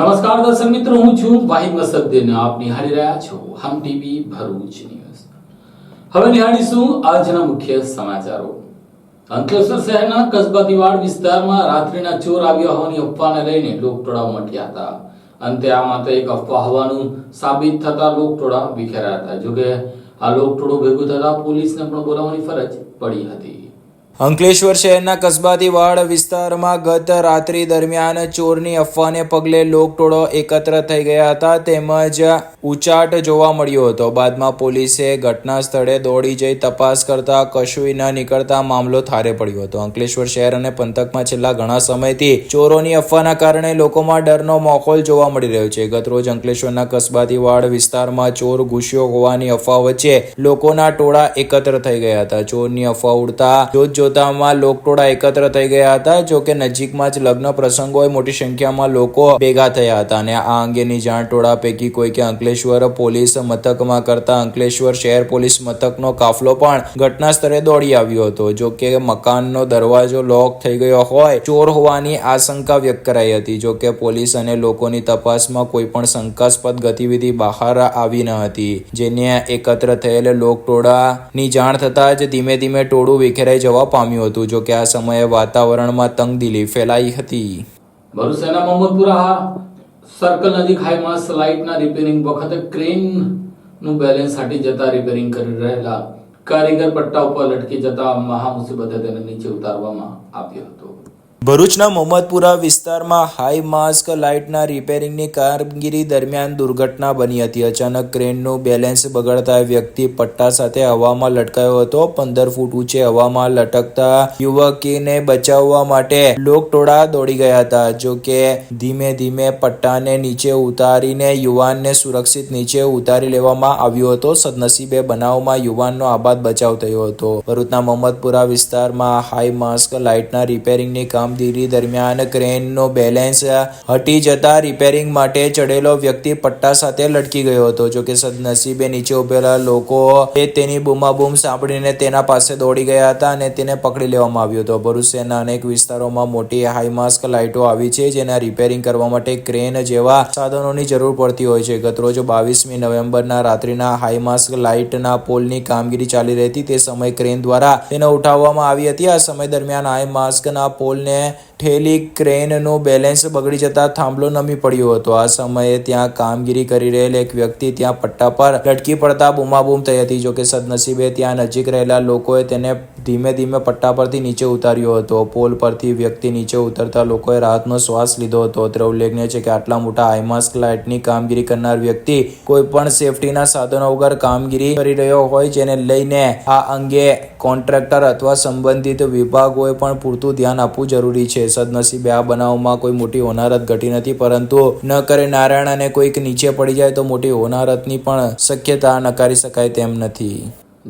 નમસ્કાર દર્શક મિત્રો, હું છું વાહિદ મસદ્દીન. આપ નિહાળી રહ્યા છો હમ ટીવી ભરૂચ ન્યૂઝ. હવે નિહાળીશું આજના મુખ્ય સમાચારો. અંકલેશ્વર શહેરના કસબાતીવાડ વિસ્તારમાં રાત્રિના ચોર આવ્યા હોવાની અફવાને લઈને લોકટોળા ઉમટ્યા હતા. અંતે આ માત્ર એક અફવા હોવાનું સાબિત થતા લોકટોળા વિખેરાયા હતા. જોકે આ લોકટોળું ભેગું થતા પોલીસને પણ બોલાવવાની ફરજ પડી હતી. અંકલેશ્વર શહેરના કસબાતીવાડ વિસ્તારમાં ગત રાત્રિ દરમિયાન ચોરની અફવાને પગલે લોકટોળો એકત્ર થઈ ગયા હતા તેમજ ઉચાટ જોવા મળ્યો હતો. બાદમાં પોલીસે ઘટના સ્થળે દોડી જઈ તપાસ કરતા કશું ન નીકળતા મામલો થારે પડ્યો હતો. અંકલેશ્વર શહેર અને પંથકમાં છેલ્લા ઘણા સમયથી ચોરોની અફવાના કારણે લોકોમાં ડરનો માહોલ જોવા મળી રહ્યો છે. ગતરોજ અંકલેશ્વરના કસબાતીવાડ વિસ્તારમાં ચોર ઘૂસ્યો હોવાની અફવા વચ્ચે લોકોના ટોળા એકત્ર થઈ ગયા હતા. ચોરની અફવા ઉડતા જોતામાં લોકટોળા એકત્ર થઈ ગયા હતા. જોકે નજીકમાં જ લગ્ન પ્રસંગ હોય મોટી સંખ્યામાં લોકો ભેગા થયા હતા અને આ અંગેની જાણ ટોળા પૈકી કોઈકે અંકલેશ્વર પોલીસ મથકમાં કરતા અંકલેશ્વર શહેર પોલીસ મથકનો કાફલો પણ ઘટના સ્થળે દોડી આવ્યો હતો. જોકે મકાનનો દરવાજો લોક થઈ ગયો હોય ચોર હોવાની આશંકા વ્યક્ત કરાઈ હતી. જોકે પોલીસ અને લોકોની તપાસમાં કોઈ પણ શંકાસ્પદ ગતિવિધિ બહાર આવી ન હતી. જેને એકત્ર થયેલ લોકટોળાની જાણ થતાં જ ધીમે ધીમે ટોળું વિખેરાઈ જવા પામ્યું હતું. જો કે આ સમયે વાતાવરણમાં તંગદિલી ફેલાઈ હતી. ભરૂચ શહેરના મોહમ્મદપુરા સર્કલ નજીક હાઈમાસ લાઇટના રિપેરિંગ વખતે ક્રેન નું બેલેન્સ હટી જતા રિપેરિંગ કરી રહેલા કારીગર પટ્ટા ઉપર લટકી જતા મહા મુસીબતે તેને નીચે ઉતારવામાં આવ્યો હતો. ભરૂચના મોહમ્મદપુરા વિસ્તારમાં હાઈ માસ્ક લાઇટના રિપેરિંગની કામગીરી દરમિયાન દુર્ઘટના બની હતી. અચાનક ક્રેનનું બેલેન્સ બગડતા વ્યક્તિ પટ્ટા સાથે હવામાં લટકાયો હતો. 15 ફૂટ ઊંચે હવામાં લટકતા યુવકને બચાવવા માટે લોકટોળા દોડી ગયા હતા. જો કે ધીમે ધીમે પટ્ટાને નીચે ઉતારીને યુવાનને સુરક્ષિત નીચે ઉતારી લેવામાં આવ્યો હતો. સદનસીબે બનાવમાં યુવાનનો આબાદ બચાવ થયો હતો. ભરૂચના મોહમ્મદપુરા વિસ્તારમાં હાઈ માસ્ક લાઇટના રિપેરિંગની કામગીરી દરમિયાન ક્રેનનો બેલેન્સ હટી જતા રિપેરિંગ માટે ચડેલો વ્યક્તિ પટ્ટા સાથે લટકી ગયો હતો. જો કે સદનસીબે નીચે ઉભેલા લોકોએ તેની બૂમાબૂમ સાંભળીને તેના પાસે દોડી ગયા હતા અને તેને પકડી લેવામાં આવ્યો હતો. ભરૂચ શહેરના અનેક વિસ્તારોમાં મોટી હાઈમાસ્ક લાઇટો આવી છે જેના રિપેરિંગ કરવા માટે ક્રેન જેવા સાધનોની જરૂર પડતી હોય છે. ગતરોજ 22મી નવેમ્બરના રાત્રિના હાઈમાસ્ક લાઇટના પોલની કામગીરી ચાલી રહી હતી. તે સમયે ક્રેન દ્વારા તેને ઉઠાવવામાં આવી હતી. આ સમય દરમિયાન હાઈમાસ્કના પોલને ઠેલી ક્રેનનું બેલેન્સ બગડી જતા થાંભલો નમી પડ્યો હતો. આ સમયે ત્યાં કામગીરી કરી રહેલ એક વ્યક્તિ ત્યાં પટ્ટા પર લટકી પડતા બૂમાબૂમ થઈ હતી. જોકે સદનસીબે ત્યાં નજીક રહેલા લોકોએ તેને ધીમે ધીમે પટ્ટા પરથી નીચે ઉતાર્યો હતો. પોલ પરથી વ્યક્તિ નીચે ઉતરતા લોકોએ રાહતનો શ્વાસ લીધો હતો. અત્રે ઉલ્લેખનીય છે કે આટલા મોટા હાઈમાસ્ક લાઇટની કામગીરી કરનાર વ્યક્તિ કોઈ પણ સેફટીના સાધનો વગર કામગીરી કરી રહ્યો હોય જેને લઈને આ અંગે કોન્ટ્રાક્ટર અથવા સંબંધિત વિભાગોએ પણ પૂરતું ધ્યાન આપવું જરૂરી છે. સદનસીબે આ બનાવમાં કોઈ મોટી હોનારત ઘટી નથી, પરંતુ ન કરે નારાયણ અને કોઈક નીચે પડી જાય તો મોટી હોનારતની પણ શક્યતા નકારી શકાય તેમ નથી.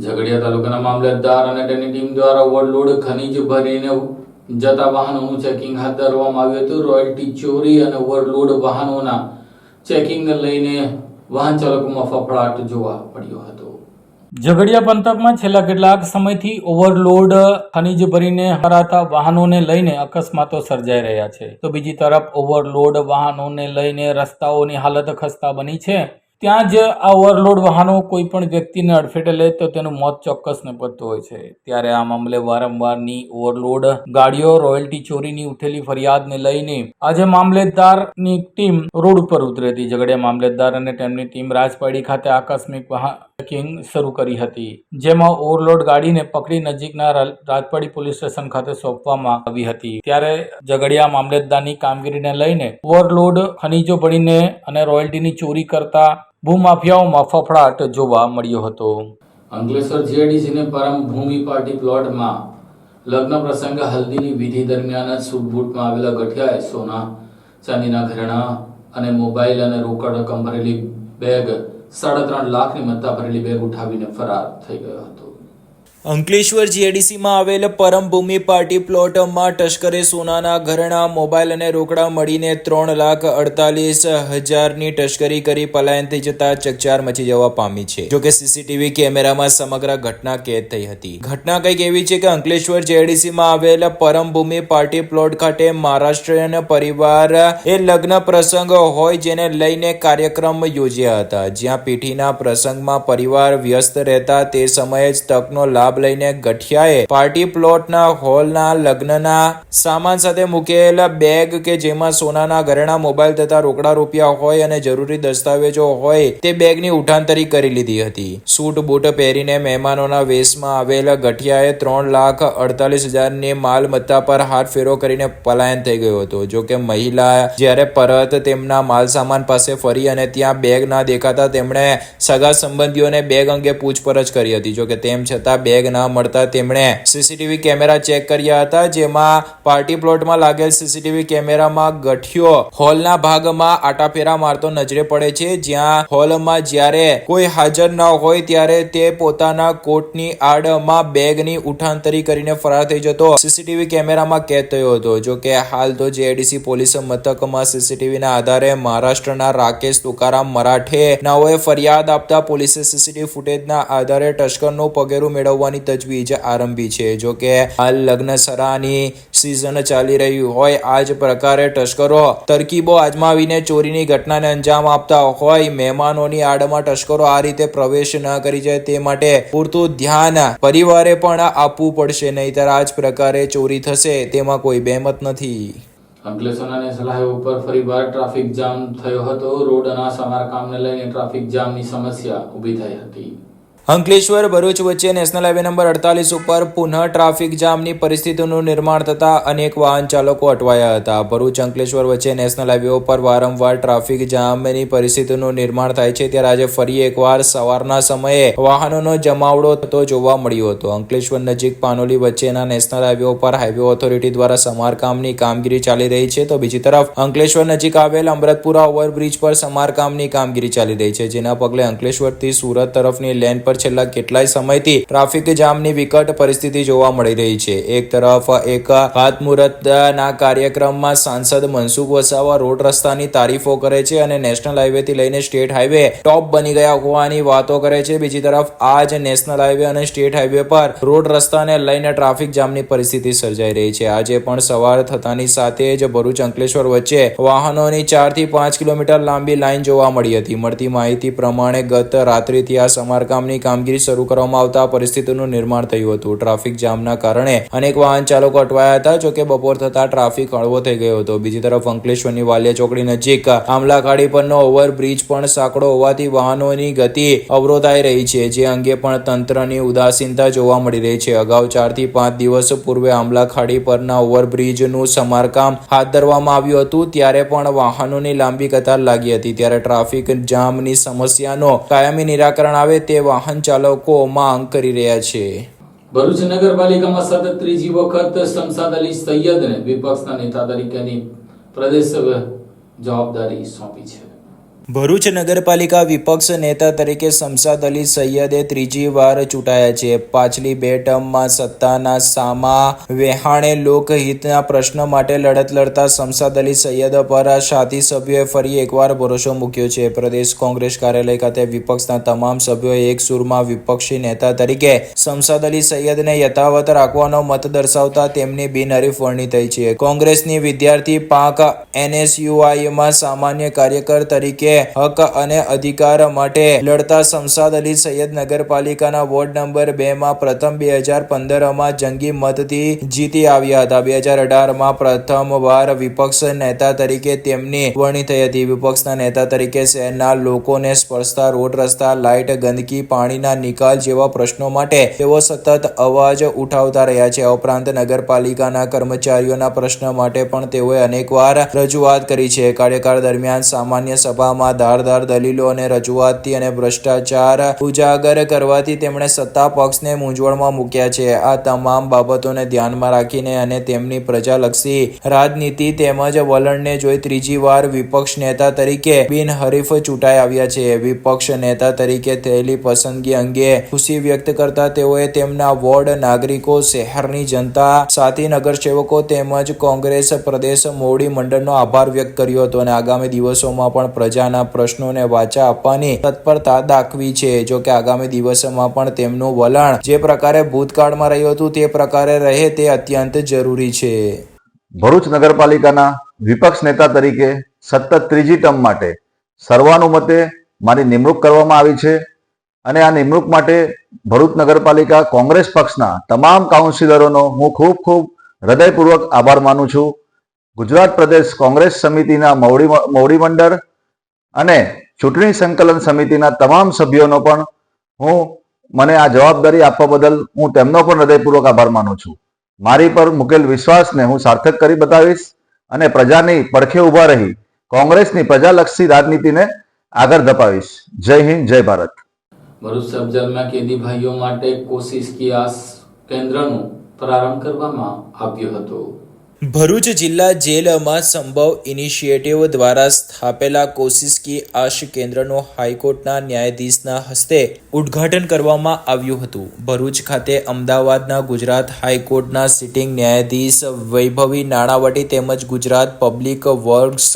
ઝઘડિયા તાલુકાના મામલતદાર અને તેની ટીમ દ્વારા ઓવરલોડ ખનીજ ભરીને જતા વાહનોનું ચેકિંગ હાથ ધરવામાં આવ્યું હતું. રોયલ્ટી ચોરી અને ઓવરલોડ વાહનોના ચેકિંગને લઈને વાહન ચાલકોમાં ફફડાટ જોવા મળ્યો હતો. ઝઘડિયા પંથકમાં છેલ્લા કેટલાક સમયથી ઓવરલોડ ખનીજ ભરીને હરાતા વાહનોને લઈને અકસ્માતો સર્જાઈ રહ્યા છે. તો બીજી તરફ ઓવરલોડ વાહનોને લઈને રસ્તાઓની હાલત ખસ્તા બની છે. ત્યાં જ આ ઓવરલોડ વાહનો કોઈ પણ વ્યક્તિને અડફેટે લે તો તેનું મોત ચોક્કસ નીપજતું હોય છે. ત્યારે આ મામલે વારંવારની ઓવરલોડ ગાડીઓ રોયલ્ટી ચોરીની ઉઠેલી ફરિયાદને લઈને આજે મામલેદારની ટીમ રોડ ઉપર ઉતરી હતી. ઝઘડિયા મામલેદાર અને તેમની ટીમ રાજપાડી ખાતે આકસ્મિક વાહન ચેકિંગ શરૂ કરી હતી, જેમાં ઓવરલોડ ગાડીને પકડી નજીકના રાજપાડી પોલીસ સ્ટેશન ખાતે સોંપવામાં આવી હતી. ત્યારે ઝઘડિયા મામલેદારની કામગીરીને લઈને ઓવરલોડ ખનીજો ભરીને અને રોયલ્ટીની ચોરી કરતા ભૂમાફિયાઓમાં ફફડાટ જોવા મળ્યો હતો. અંકલેશ્વર જીઆઈડીસીને પરમ ભૂમિ પાર્ટી પ્લોટમાં લગ્ન પ્રસંગ હલ્દીની વિધિ દરમિયાન સૂટબૂટમાં આવેલા ગઠિયાએ સોના ચાંદીના ઘરેણા અને મોબાઈલ અને રોકડ રકમ ભરેલી બેગ 3.5 લાખની મત્તા ભરેલી બેગ ઉઠાવીને ફરાર થઈ ગયો હતો. અંકલેશ્વર જીઆઈડીસીમાં આવેલ પરમભૂમિ પાર્ટી પ્લોટમાં તસ્કરે સોનાના ઘરેણાં, મોબાઈલ અને રોકડા મળીને 3,48,000ની તસ્કરી કરી પલાયન થઈ જતા ચકચાર મચી જવા પામી છે. જોકે સીસીટીવી કેમેરામાં સમગ્ર ઘટના કેદ થઈ હતી. ઘટના કંઈક એવી છે કે અંકલેશ્વર જીઆઈડીસીમાં આવેલ પરમભૂમિ પાર્ટી પ્લોટ ખાતે મહારાષ્ટ્રીયન પરિવાર એ લગ્ન પ્રસંગ હોય જેને લઈને કાર્યક્રમ યોજ્યા હતા. જ્યાં પીઠીના પ્રસંગમાં પરિવાર વ્યસ્ત રહેતા તે સમયે જ તકનો લાભ લઈને ગઠિયાએ પાર્ટી પ્લોટના હોલના લગ્નના સામાન સાથે મૂકેલા બેગ કે જેમાં સોનાના ઘરેણાં, મોબાઈલ તથા રોકડા રૂપિયા હોય અને જરૂરી દસ્તાવેજો હોય તે બેગની ઉઠાંતરી કરી લીધી હતી. સૂટ બૂટ પહેરીને મહેમાનોના વેશમાં આવેલા ગઠિયાએ 3,48,000ની માલમત્તા પર હાથ ફેરો કરીને પલાયન થઈ ગયો હતો. જોકે મહિલા જ્યારે પરત તેમના માલ સામાન પાસે ફરી અને ત્યાં બેગ ના દેખાતા તેમણે સગા સંબંધીઓને બેગ અંગે પૂછપરછ કરી હતી. જોકે તેમ છતાં બેગ ના મળતા તેમણે સીસીટીવી કેમેરા ચેક કર્યા હતા. જેમાં પાર્ટી પ્લોટમાં લાગેલ સીસીટીવી કેમેરામાં ગઠિયો હોલના ભાગમાં આટાફેરા મારતો નજરે પડે છે. જ્યાં હોલમાં જ્યારે કોઈ હાજર ન હોય ત્યારે તે પોતાના કોટની આડમાં બેગની ઉઠાંતરી કરીને ફરાર થઈ જતો સીસીટીવી કેમેરામાં કેદ થયો હતો. જોકે હાલ તો જીઆઈડીસી પોલીસ મથકમાં સીસીટીવીના આધારે મહારાષ્ટ્રના રાકેશ તુકારામ મરાઠે નાઓએ ફરિયાદ આપતા પોલીસે સીસીટીવી ફૂટેજના આધારે તસ્કરનું પગેરું મેળવવાની તજવીજ આરંભી છે. જોકે હાલ લગ્નસરાની સિઝન ચાલી રહી હોય આ જ પ્રકારે તસ્કરો તરકીબો આજમાવીને ચોરીની ઘટનાને અંજામ આપતા હોય. મહેમાનોની આડમાં તસ્કરો આ રીતે પ્રવેશ ન કરી જાય તે માટે પૂરતું ધ્યાન પરિવારે પણ આપવું પડશે, નહીતર આ જ પ્રકારે ચોરી થશે તેમાં કોઈ બેમત નથી. અંકલેશ્વરના નેશનલ હાઈવે ઉપર ફરીવાર ટ્રાફિક જામ થયો હતો. રોડના સમારકામને લઈને ટ્રાફિક જામની સમસ્યા ઊભી થઈ હતી. અંકલેશ્વર ભરૂચ વચ્ચે નેશનલ હાઈવે નંબર 48 ઉપર પુનઃ ટ્રાફિક જામની પરિસ્થિતિનું નિર્માણ થતા અનેક વાહન ચાલકો અટવાયા હતા. ભરૂચ અંકલેશ્વર વચ્ચે નેશનલ હાઈવે ઉપર વારંવાર ટ્રાફિક જામની પરિસ્થિતિનું નિર્માણ થાય છે ત્યારે આજે ફરી એકવાર સવારના સમયે વાહનોનો જમાવડો થતો જોવા મળ્યો હતો. અંકલેશ્વર નજીક પાનોલી વચ્ચેના નેશનલ હાઈવે ઉપર હાઈવે ઓથોરિટી દ્વારા સમારકામની કામગીરી ચાલી રહી છે, તો બીજી તરફ અંકલેશ્વર નજીક આવેલ અમૃતપુરા ઓવરબ્રિજ પર સમારકામની કામગીરી ચાલી રહી છે. જેના પગલે અંકલેશ્વરથી સુરત તરફની લેન પર છેલ્લા કેટલાય સમયથી ટ્રાફિક જામની વિકટ પરિસ્થિતિ જોવા મળી રહી છે. એક તરફ એક ખાતમુહૂર્તના કાર્યક્રમમાં સાંસદ મનસુખ વસાવા રોડ રસ્તાની તારીફો કરે છે અને નેશનલ હાઈવે થી લઈને સ્ટેટ હાઈવે ટોપ બની ગયા હોવાની વાતો કરે છે. બીજી તરફ આ જ નેશનલ હાઈવે અને સ્ટેટ હાઈવે પર રોડ રસ્તાને લઈને ટ્રાફિક જામની પરિસ્થિતિ સર્જાઈ રહી છે. આજે પણ સવાર થતાની સાથે જ ભરૂચ અંકલેશ્વર વચ્ચે વાહનોની 4 થી 5 કિલોમીટર લાંબી લાઈન જોવા મળી હતી. મળતી માહિતી પ્રમાણે ગત રાત્રિથી આ સમારકામની કામગીરી શરૂ કરવામાં આવતા પરિસ્થિતિનું નિર્માણ થયું હતું. ટ્રાફિક જામના કારણે અનેક વાહન ચાલકો અટવાયા હતા. જોકે બપોર થતા ટ્રાફિક હળવો થઈ ગયો હતો. બીજી તરફ અંકલેશ્વરની વાલિયા ચોકડી નજીક આમલાખાડી પરનો ઓવરબ્રિજ પણ સાંકડો હોવાથી વાહનોની ગતિ અવરોધાઈ રહી છે, જે અંગે પણ તંત્રની ઉદાસીનતા જોવા મળી રહી છે. અગાઉ 4 થી 5 દિવસ પૂર્વે આમલાખાડી પરના ઓવરબ્રિજનું સમારકામ હાથ ધરવામાં આવ્યું હતું. ત્યારે પણ વાહનોની લાંબી કતાર લાગી હતી. ત્યારે ટ્રાફિક જામની સમસ્યાનો કાયમી નિરાકરણ આવે તે વાહન ચાલકો માંગ કરી રહ્યા છે. ભરૂચ નગરપાલિકામાં સતત ત્રીજી વખત શમશાદ અલી સૈયદને વિપક્ષના નેતા તરીકેની પ્રદેશ જવાબદારી સોંપી છે. ભરૂચ નગરપાલિકા વિપક્ષ નેતા તરીકે શમશાદ અલી સૈયદે ત્રીજી વાર ચૂંટાયા છે. પાછલી બે ટર્મમાં સત્તાના સામા વેહાણે લોકહિતના પ્રશ્ન માટે લડત લડતા શમશાદ અલી સૈયદ પર સાથી સભ્યોએ ફરી એકવાર ભરોસો મૂક્યો છે. પ્રદેશ કોંગ્રેસ કાર્યાલય ખાતે વિપક્ષના તમામ સભ્યોએ એક સૂરમાં વિપક્ષી નેતા તરીકે શમશાદ અલી સૈયદને યથાવત રાખવાનો મત દર્શાવતા તેમની બિનહરીફ વરણી થઈ છે. કોંગ્રેસની વિદ્યાર્થી પાંખ NSUIમાં સામાન્ય કાર્યકર તરીકે હક અને અધિકાર માટે લડતા શમશાદ અલી સૈયદ નગરપાલિકાના વોર્ડ નંબર 2 માં પ્રથમ 2015માં જંગી મતથી જીતી આવ્યા હતા. 2018માં પ્રથમવાર વિપક્ષ નેતા તરીકે તેમની વરણી થઈ હતી. વિપક્ષના નેતા તરીકે શહેરના લોકોને સ્પર્શતા રોડ, રસ્તા, લાઇટ, ગંદકી, પાણીના નિકાલ જેવા પ્રશ્નો માટે તેઓ સતત અવાજ ઉઠાવતા રહ્યા છે. આ ઉપરાંત નગરપાલિકાના કર્મચારીઓના પ્રશ્ન માટે પણ તેઓએ અનેકવાર રજૂઆત કરી છે. કાર્યકાળ દરમિયાન સામાન્ય સભામાં ચર્ચામાં ધારદાર દલીલો અને રજૂઆતથી અને ભ્રષ્ટાચાર ઉજાગર કરવાથી તેમણે સત્તા પક્ષને મૂંઝવણમાં મૂક્યા છે. આ તમામ બાબતોને ધ્યાનમાં રાખીને અને તેમની પ્રજાલક્ષી રાજનીતિ તેમજ વલણને જોઈ ત્રીજી વાર વિપક્ષ નેતા તરીકે બિનહરીફ ચૂંટાઈ આવ્યા છે. વિપક્ષ નેતા તરીકે થયેલી પસંદગી અંગે ખુશી વ્યક્ત કરતા તેઓએ તેમના વોર્ડ, નાગરિકો, શહેરની જનતા, સાથી નગરસેવકો તેમજ કોંગ્રેસ પ્રદેશ મોવડી મંડળનો આભાર વ્યક્ત કર્યો હતો અને આગામી દિવસોમાં પણ પ્રજાના પ્રશ્નોને વાચા આપવાની તત્પરતા દાખવી છે. જો કે આગામી દિવસોમાં પણ તેમનું વલણ જે પ્રકારે ભૂતકાળમાં રહ્યું હતું તે પ્રકારે રહે તે અત્યંત જરૂરી છે. ભરૂચ નગરપાલિકાના વિપક્ષ નેતા તરીકે સતત ત્રીજી ટર્મ માટે સર્વાનુમતે મારી નિમણૂક કરવામાં આવી છે અને આ નિમણૂક માટે ભરૂચ નગરપાલિકા કોંગ્રેસ પક્ષના તમામ કાઉન્સિલરોનો હું ખૂબ હૃદયપૂર્વક આભાર માનું છું. ગુજરાત પ્રદેશ કોંગ્રેસ સમિતિના મોવડી મંડળ અને ચૂંટણી સંકલન સમિતિના તમામ સભ્યોનો પણ મને આ જવાબદારી આપવા બદલ હું તેમનો પણ હૃદયપૂર્વક આભાર માનું છું. મારી પર મૂકેલ વિશ્વાસને હું સાર્થક કરી બતાવીશ અને પ્રજાની પડખે ઊભા રહી કોંગ્રેસની પ્રજાલક્ષી રાજનીતિને આગળ ધપાવીશ. જય હિન્દ, જય ભારત. ભરૂચ સબ જેલમાં કેદી ભાઈઓ માટે કોશિશ કી આસ કેન્દ્રનું પ્રારંભ કરવામાં આવ્યો હતો. ભરૂચ જિલ્લા જેલમાં સંભવ ઇનિશિયેટિવ દ્વારા સ્થાપેલા કોશિશ કી આશ કેન્દ્રનું હાઈકોર્ટના ન્યાયાધીશના હસ્તે ઉદ્ઘાટન કરવામાં આવ્યું હતું. ભરૂચ ખાતે અમદાવાદના ગુજરાત હાઈકોર્ટના સિટિંગ ન્યાયાધીશ વૈભવી નાણાવટી તેમજ Gujarat public works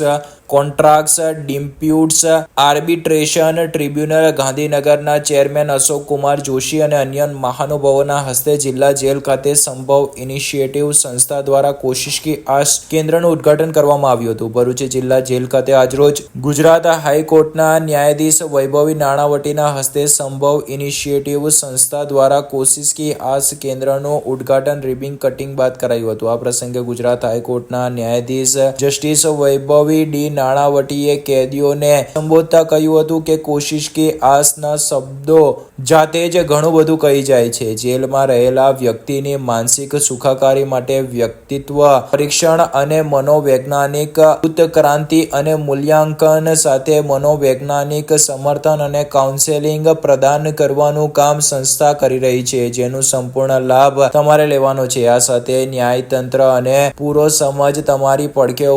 contracts disputes arbitration tribunal ગાંધીનગરના ચેરમેન અશોક કુમાર જોશી અને અન્ય મહાનુભાવોના હસ્તે જિલ્લા જેલ ખાતે સંભવ ઇનિશિયેટિવ સંસ્થા દ્વારા કોશિશ કી આશ કેન્દ્રનું ઉદ્ઘાટન કરવામાં આવ્યું હતું. ભરૂચ જિલ્લા જેલ ખાતે આજરોજ ગુજરાત હાઈકોર્ટના ન્યાયાધીશ વૈભવી નાણાવટીના હસ્તે સંભવ ઇનિશિયેટિવ સંસ્થા દ્વારા કોશિશ કી આશ કેન્દ્રનું ઉદ્ઘાટન રિબિન કટિંગ બાદ કરાયું હતું. આ પ્રસંગે ગુજરાત હાઈકોર્ટના ન્યાયાધીશ જસ્ટિસ વૈભવી ડી નાણાવટીએ કેદીઓને સંબોધતા કહ્યું હતું કે કોશિશ કી આસના શબ્દો જાતે જ ઘણું બધું કહી જાય છે. જેલમાં રહેલા વ્યક્તિની માનસિક સુખાકારી માટે વ્યક્તિત્વ પરીક્ષણ અને મનોવૈજ્ઞાનિક ઉત્ક્રાંતિ અને મૂલ્યાંકન સાથે મનોવૈજ્ઞાનિક સમર્થન અને કાઉન્સેલિંગ પ્રદાન કરવાનું કામ સંસ્થા કરી રહી છે, જેનું સંપૂર્ણ લાભ તમારે લેવાનો છે. આ સાથે ન્યાયતંત્ર અને પૂરો સમાજ તમારી પડખે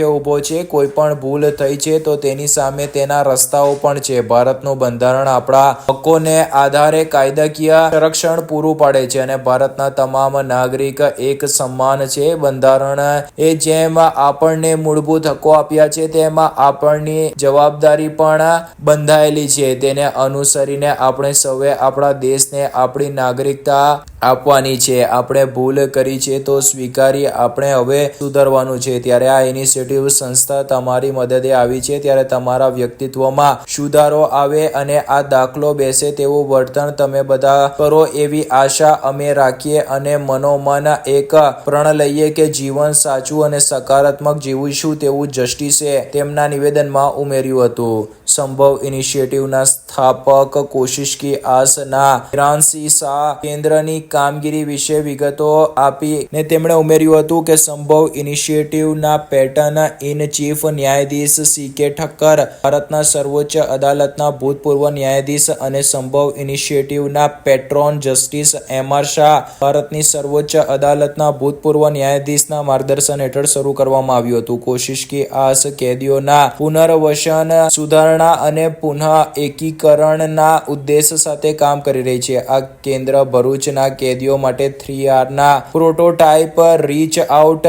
ઊભો છે. કોઈ પણ ભૂલ થઈ છે તો તેની સામે તેના રસ્તાઓ પણ છે. ભારતનું બંધારણ આપણા હકોને આધારે કાયદાકીય સંરક્ષણ પૂરું પાડે છે અને ભારતના તમામ નાગરિક એક સમાન છે. બંધારણ એ જેમ આપણને મૂળભૂત હકો આપ્યા છે તેમાં આપણી જવાબદારી પણ બંધાયેલી છે. તેને અનુસરીને આપણે સૌએ આપણા દેશને આપણી નાગરિકતા આપવાની છે. આપણે ભૂલ કરી છે તો સ્વીકારી આપણે હવે સુધારવાનું છે. ત્યારે આ ઇનિશિયેટિવ સંસ્થા તમારી મદદે આવી છે. ત્યારે તમારા વ્યક્તિત્વમાં સુધારો આવે અને આ દાખલો બેસે તેવું વર્તન તમે બધા કરો એવી આશા અમે રાખીએ અને મનોમન એક પ્રણ લઈએ કે જીવન સાચું અને સકારાત્મક જીવીશું તેવું જસ્ટિસે તેમના નિવેદનમાં ઉમેર્યું હતું. સંભવ ઇનિશિયેટિવના સ્થાપક કોશિશ કી આસના હિરાનસિંહ શાહ કેન્દ્રની કામગીરી વિશે વિગતો આપીને તેમણે ઉમેર્યું હતું કે સંભવ ઇનિશિયેટિવના પેટર્ન ઇન ચીફ ન્યાયાધીશ સી.કે. ઠક્કર, ભારતના સર્વોચ્ચ અદાલતના ભૂતપૂર્વ ન્યાયાધીશ અને સંભવ ઇનિશિયેટિવના પેટ્રોન જસ્ટિસ એમ.આર. શાહ, ભારતની સર્વોચ્ચ અદાલતના ભૂતપૂર્વ ન્યાયાધીશના માર્ગદર્શન હેઠળ શરૂ કરવામાં આવ્યું હતું. કોશિશ કી આસ કેદીઓના પુનર્વસન, સુધારણા અને પુનઃ એકીકરણના ઉદ્દેશ સાથે કામ કરી રહી છે. આ કેન્દ્ર ભરૂચના કેદીઓ માટે 3R ના પ્રોટોટાઇપ, રીચ આઉટ,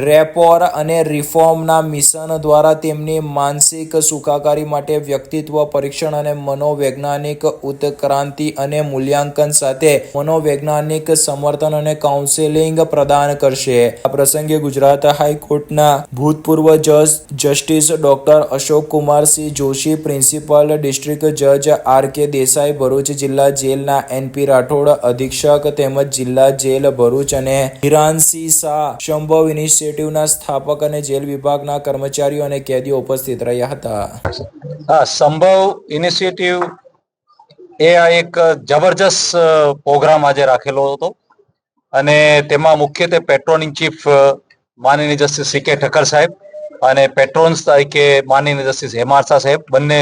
રેપોર અને રિફોર્મના મિશન દ્વારા તેમની માનસિક સુખાકારી માટે વ્યક્તિત્વ પરીક્ષણ અને મનોવૈજ્ઞાનિક ઉત્ક્રાંતિ અને મૂલ્યાંકન સાથે મનોવૈજ્ઞાનિક સમર્થન અને કાઉન્સેલિંગ પ્રદાન કરશે. આ પ્રસંગે ગુજરાત હાઈકોર્ટના ભૂતપૂર્વ justice doctor Ashok Kumar Singh Joshi, principal district જજ આર.કે. દેસાઈ, ભરૂચ જિલ્લા જેલના એન.પી. રાઠોડ, અધિક્ષક તેમજ જિલ્લા જેલ ભરૂચ અને હિરાનસિંહ શાહ, સંભવ ઇનિશિયેટિવના સ્થાપક અને જેલ વિભાગના કર્મચારીઓ અને કેદીઓ ઉપસ્થિત રહ્યા હતા. સંભવ ઇનિશિયેટિવ એ એક જબરજસ્ત પ્રોગ્રામ આજે રાખેલો હતો અને તેમાં મુખ્યત્વે પેટ્રોનિંગ ચીફ માનનીય જસ્ટિસ સી.કે. ઠક્કર સાહેબ અને પેટ્રોન્સ તરીકે માનનીય જસ્ટિસ હેમાર્સા સાહેબ, બંને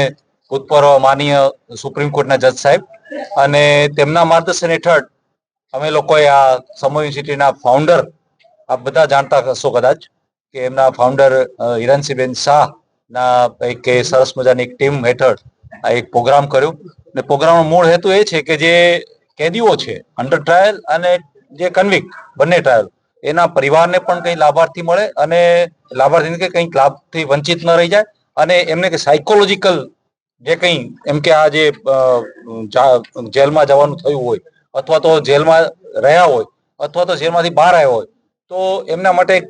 ભૂતપૂર્વ માનનીય સુપ્રીમ કોર્ટના જજ સાહેબ, અને તેમના માર્ગદર્શન હેઠળ અમે લોકોએ આ સમો યુનિવર્સિટીના ફાઉન્ડર, આપ બધા જાણતા હશો કદાચ કે એમના ફાઉન્ડર હિરણસિંહબેન શાહ ના એક સરસ મજાની એક ટીમ હેઠળ આ એક પ્રોગ્રામ કર્યો. અને પ્રોગ્રામનો મૂળ હેતુ એ છે કે જે કેદીઓ છે અંડર ટ્રાયલ અને જે કન્વિક્ટ બંને ટ્રાયલ, એના પરિવારને પણ કંઈ લાભાર્થી મળે અને લાભાર્થી કે કંઈક લાભથી વંચિત ન રહી જાય, અને એમને કે સાયકોલોજીકલ જે કંઈ એમ કે આ જે જેલમાં જવાનું થયું હોય અથવા તો જેલમાં રહ્યા હોય અથવા તો જેલમાંથી બહાર આવ્યા હોય, તો એમના માટે એક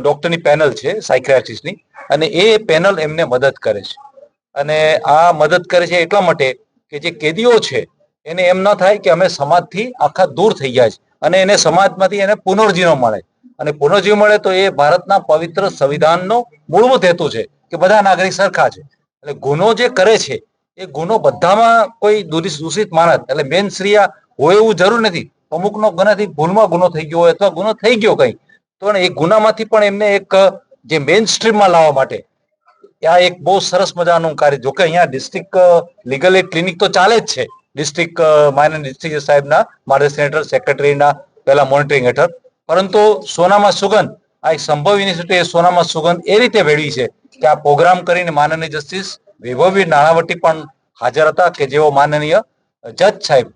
ડોક્ટરની પેનલ છે સાયકિયાટ્રિસ્ટની, અને એ પેનલ એમને મદદ કરે છે. અને આ મદદ કરે છે એટલા માટે કે જે કેદીઓ છે એને એમ ન થાય કે અમે સમાજથી આખા દૂર થઈ ગયા છે, અને એને સમાજમાંથી એને પુનર્જીવન મળે. અને પુનર્જીવન મળે તો એ ભારતના પવિત્ર સંવિધાનનો મૂળભૂત હેતુ છે કે બધા નાગરિક સરખા છે. એટલે ગુનો જે કરે છે એ ગુનો બધામાં કોઈ દૂષિત માણસ એટલે મેન શ્રીયા હોય એવું જરૂર નથી. અમુકનો ગુનાથી ભૂલમાં ગુનો થઈ ગયો હોય અથવા ગુનો થઈ ગયો કંઈ, તો એ ગુનામાંથી પણ એમને એક જે મેઇન સ્ટ્રીમમાં લાવવા માટે આ એક બહુ સરસ મજાનું કાર્ય. જોકે અહીંયા ડિસ્ટ્રિક્ટ લીગલ એડ ક્લિનિક તો ચાલે જ છે ડિસ્ટ્રિક્ટ માનનીય ડિસ્ટ્રિક્ટ સાહેબના માર્ગદર્શન હેઠળ, સેક્રેટરીના પહેલા મોનિટરિંગ હેઠળ, પરંતુ સોનામાં સુગંધ આ એક સંભવ યુનિવર્સિટી સોનામાં સુગંધ એ રીતે મેળવી છે કે આ પ્રોગ્રામ કરીને માનનીય જસ્ટિસ વૈભવી નાણાવટી પણ હાજર હતા કે જેઓ માનનીય જજ સાહેબ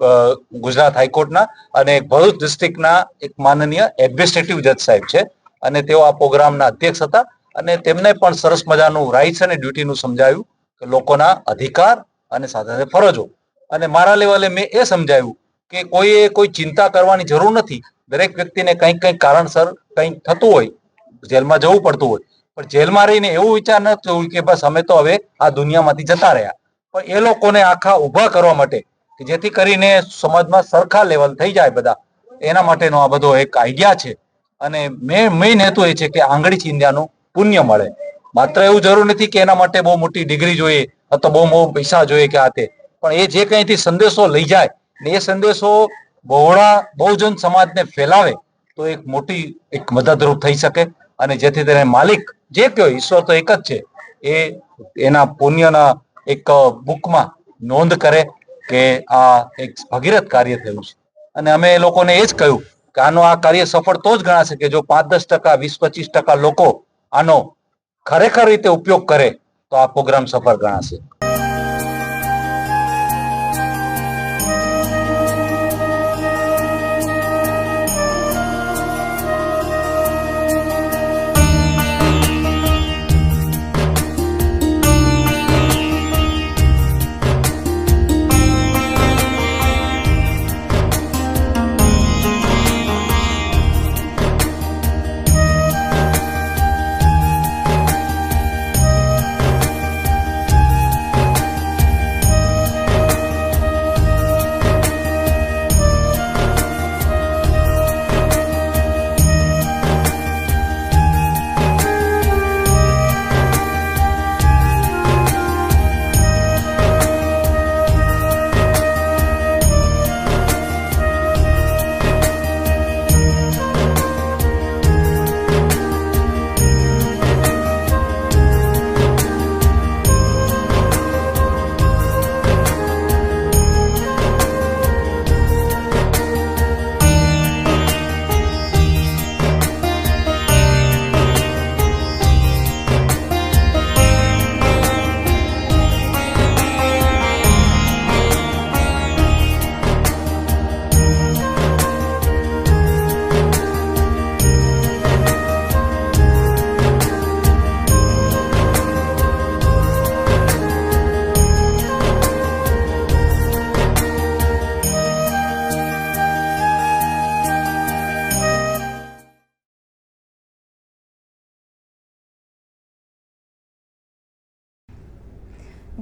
ગુજરાત હાઈકોર્ટના અને ભરૂચ ડિસ્ટ્રિક્ટના એક માનનીય એડમિનિસ્ટ્રેટિવ જજ સાહેબ છે, અને તેઓ આ પ્રોગ્રામના અધ્યક્ષ હતા. અને તેમને પણ સરસ મજાનું રાઇટ્સ અને ડ્યુટીનું સમજાવ્યું કે લોકોના અધિકાર અને સાથે સાથે ફરજો. અને મારા લેવલે મેં એ સમજાવ્યું કે કોઈએ કોઈ ચિંતા કરવાની જરૂર નથી. દરેક વ્યક્તિને કંઈક કંઈક કારણસર કંઈક થતું હોય, જેલમાં જવું પડતું હોય, પણ જેલમાં રહીને એવું વિચાર ન થયું કે બસ અમે તો હવે આ દુનિયામાંથી જતા રહ્યા. પણ એ લોકોને આખા ઊભા કરવા માટે કે જેથી કરીને સમાજમાં સરખા લેવલ થઈ જાય બધા, એના માટેનો આ બધો એક આઈડિયા છે. અને મેઇન હેતુ એ છે કે આંગળી ચીંધ્યાનું પુણ્ય મળે. માત્ર એવું જરૂર નથી કે એના માટે બહુ મોટી ડિગ્રી જોઈએ અથવા બહુ પૈસા જોઈએ કે આ તે, પણ એ જે કંઈથી સંદેશો લઈ જાય ને એ સંદેશો બહુજન સમાજને ફેલાવે તો એક મોટી એક મદદરૂપ થઈ શકે. અને જેથી તેને માલિક જે કયો ઈશ્વર તો એક જ છે, એ એના પુણ્યના એક બુકમાં નોંધ કરે કે આ એક ભગીરથ કાર્ય થયું છે. અને અમે એ લોકોને એ જ કહ્યું કે આનો આ કાર્ય સફળ તો જ ગણાશે કે જો 5-10%, 20-25% લોકો આનો ખરેખર રીતે ઉપયોગ કરે તો આ પ્રોગ્રામ સફળ ગણાશે.